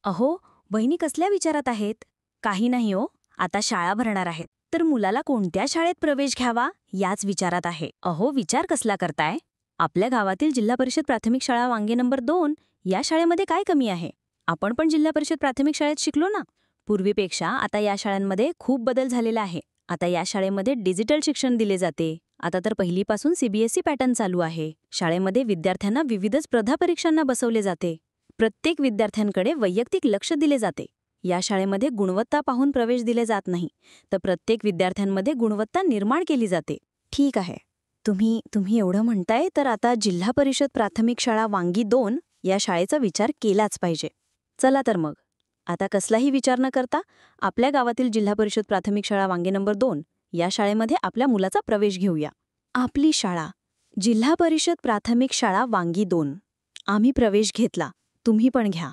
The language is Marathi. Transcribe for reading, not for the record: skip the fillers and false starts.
अहो, वहिनी कसल्या विचारात आहेत? काही नाही हो, आता शाळा भरणार आहेत. तर मुलाला कोणत्या शाळेत प्रवेश घ्यावा याच विचारात आहे. अहो, विचार कसला करताय? आपल्या गावातील जिल्हा परिषद प्राथमिक शाळा वांगे नंबर 2 या शाळेमध्ये काय कमी आहे? आपण पण जिल्हा परिषद प्राथमिक शाळेत शिकलो ना. पूर्वीपेक्षा आता या शाळांमध्ये खूप बदल झालेला आहे. आता या शाळेमध्ये डिजिटल शिक्षण दिले जाते. आता तर पहिलीपासून सीबीएसई पॅटर्न चालू आहे. शाळेमध्ये विद्यार्थ्यांना विविध स्पर्धा परीक्षांना बसवले जाते. प्रत्येक विद्यार्थ्यांकडे वैयक्तिक लक्ष दिले जाते. या शाळेमध्ये गुणवत्ता पाहून प्रवेश दिले जात नाही, तर प्रत्येक विद्यार्थ्यांमध्ये गुणवत्ता निर्माण केली जाते. ठीक आहे, तुम्ही एवढं म्हणताय तर आता जिल्हा परिषद प्राथमिक शाळा वांगी 2 या शाळेचा विचार केलाच पाहिजे. चला तर मग, आता कसलाही विचार न करता आपल्या गावातील जिल्हा परिषद प्राथमिक शाळा वांगे नंबर 2 या शाळेमध्ये आपल्या मुलाचा प्रवेश घेऊया. आपली शाळा जिल्हा परिषद प्राथमिक शाळा वांगी 2. आम्ही प्रवेश घेतला, तुम्ही पण घ्या.